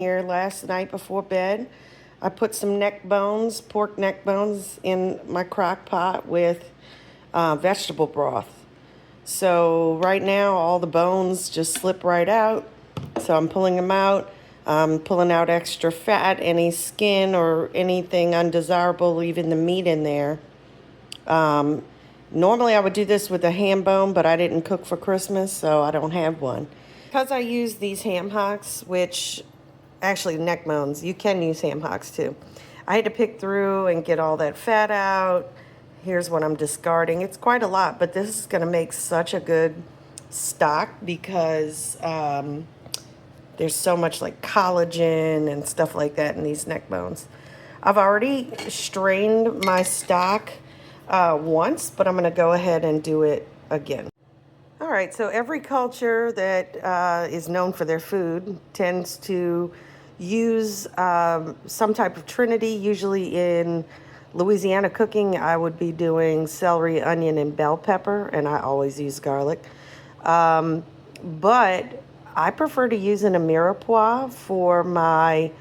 Here last night before bed, I put some neck bones, pork neck bones, in my crock pot with vegetable broth. So right now, all the bones just slip right out. So I'm pulling them out. I'm pulling out extra fat, any skin or anything undesirable, leaving the meat in there. Normally I would do this with a ham bone, but I didn't cook for Christmas, so I don't have one. Because I use these ham hocks, which actually neck bones, you can use ham hocks too. I had to pick through and get all that fat out. Here's what I'm discarding. It's quite a lot, but this is going to make such a good stock because there's so much like collagen and stuff like that in these neck bones. I've already strained my stock once, but I'm going to go ahead and do it again. All right, so every culture that is known for their food tends to use some type of trinity. Usually in Louisiana cooking, I would be doing celery, onion, and bell pepper, and I always use garlic. But I prefer to use an mirepoix for my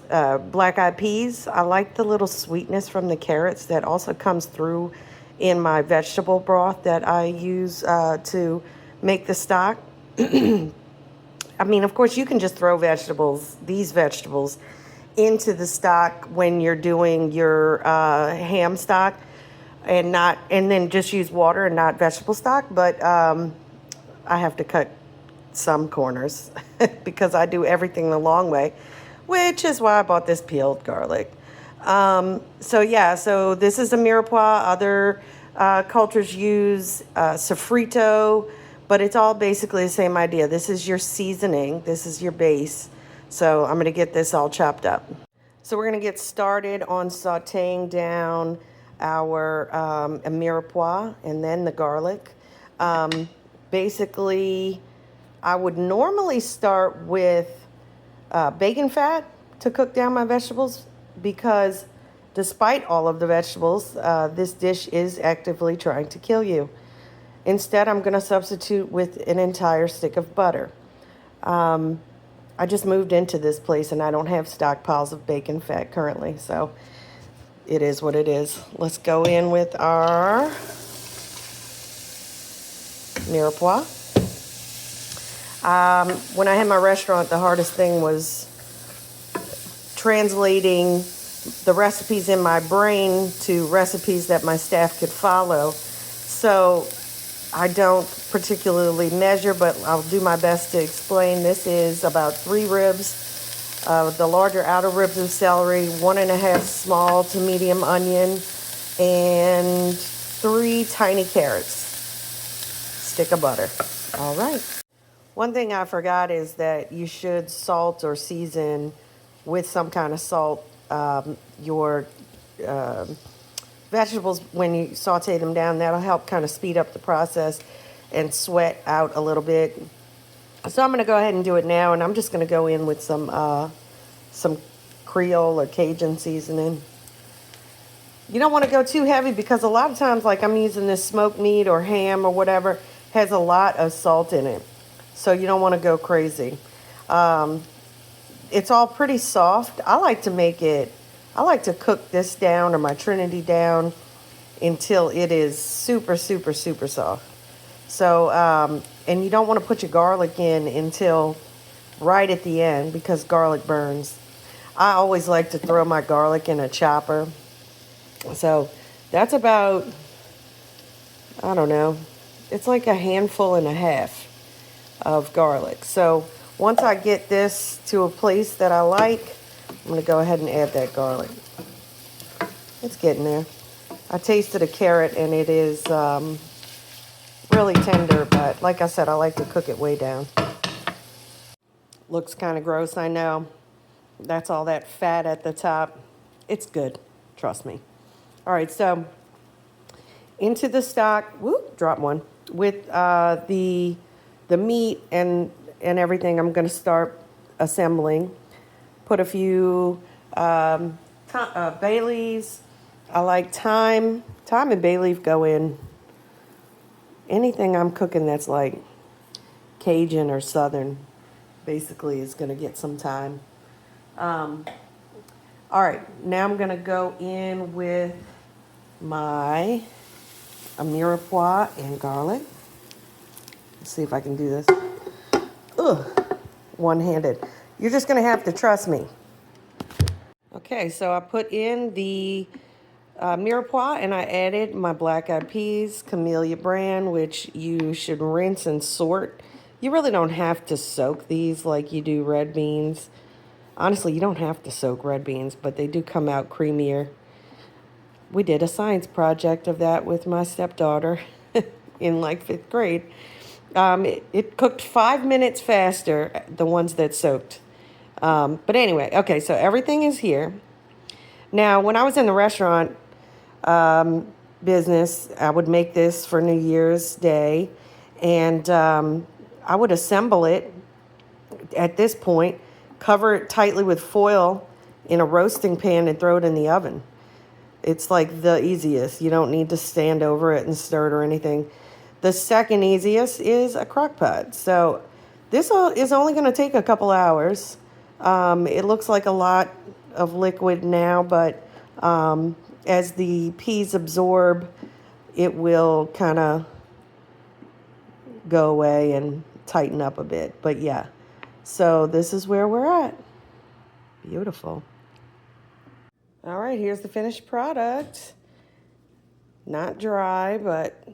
black-eyed peas. I like the little sweetness from the carrots that also comes through in my vegetable broth that I use to make the stock. I mean, of course, you can just throw these vegetables, into the stock when you're doing your ham stock, and then just use water and not vegetable stock. But I have to cut some corners because I do everything the long way, which is why I bought this peeled garlic. So this is a mirepoix. Other cultures use sofrito, but it's all basically the same idea. This is your seasoning. This is your base. So I'm going to get this all chopped up. So we're going to get started on sauteing down our mirepoix and then the garlic. Basically, I would normally start with bacon fat to cook down my vegetables because despite all of the vegetables, this dish is actively trying to kill you. Instead, I'm going to substitute with an entire stick of butter. I just moved into this place and I don't have stockpiles of bacon fat currently, so it is what it is. Let's go in with our mirepoix. When I had my restaurant, the hardest thing was translating the recipes in my brain to recipes that my staff could follow. So I don't particularly measure, but I'll do my best to explain. This is about 3 ribs, the larger outer ribs of celery, 1.5 small to medium onion, and 3 tiny carrots. Stick of butter. All right. One thing I forgot is that you should salt or season with some kind of salt your vegetables when you saute them down. That'll help kind of speed up the process and sweat out a little bit. So I'm going to go ahead and do it now, and I'm just going to go in with some Creole or Cajun seasoning. You don't want to go too heavy because a lot of times, like I'm using this smoked meat or ham or whatever, has a lot of salt in it. So you don't want to go crazy. It's all pretty soft. I like to cook this down, or my Trinity down, until it is super, super, super soft. So, and you don't want to put your garlic in until right at the end because garlic burns. I always like to throw my garlic in a chopper. So that's about, I don't know, it's like 1.5 handfuls of garlic. So once I get this to a place that I like, I'm going to go ahead and add that garlic. It's getting there. I tasted a carrot and it is really tender, but like I said, I like to cook it way down. Looks kind of gross, I know. That's all that fat at the top. It's good, trust me. All right, so into the stock, drop one, with the meat and everything. I'm going to start assembling. Put a few bay leaves. I like thyme. Thyme and bay leaf go in anything I'm cooking that's like Cajun or Southern. basically is going to get some time. All right, now I'm going to go in with my mirepoix and garlic. Let's see if I can do this. Ugh, one-handed. You're just going to have to trust me. Okay, so I put in the mirepoix and I added my black-eyed peas, Camellia brand, which you should rinse and sort. You really don't have to soak these like you do red beans. Honestly, you don't have to soak red beans, but they do come out creamier. We did a science project of that with my stepdaughter in like 5th grade. It cooked 5 minutes faster, the ones that soaked. But anyway, okay, so everything is here. Now, when I was in the restaurant business, I would make this for New Year's Day, and I would assemble it at this point, cover it tightly with foil in a roasting pan and throw it in the oven. It's like the easiest. You don't need to stand over it and stir it or anything. The second easiest is a crock pot. So this is only going to take a couple hours. It looks like a lot of liquid now, but as the peas absorb, it will kind of go away and tighten up a bit. But yeah, so this is where we're at. Beautiful. All right, here's the finished product. Not dry, but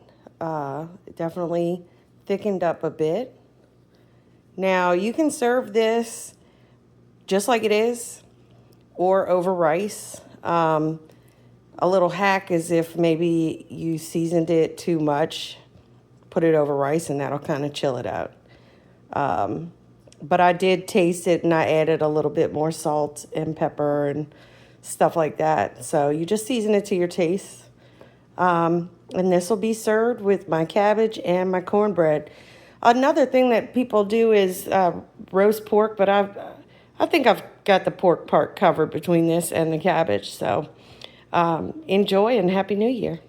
definitely thickened up a bit. Now, you can serve this just like it is or over rice. A little hack is if maybe you seasoned it too much, put it over rice and that'll kind of chill it out. But I did taste it and I added a little bit more salt and pepper and stuff like that. So you just season it to your taste. And this will be served with my cabbage and my cornbread. Another thing that people do is roast pork, but I think I've got the pork part covered between this and the cabbage. So enjoy and Happy New Year.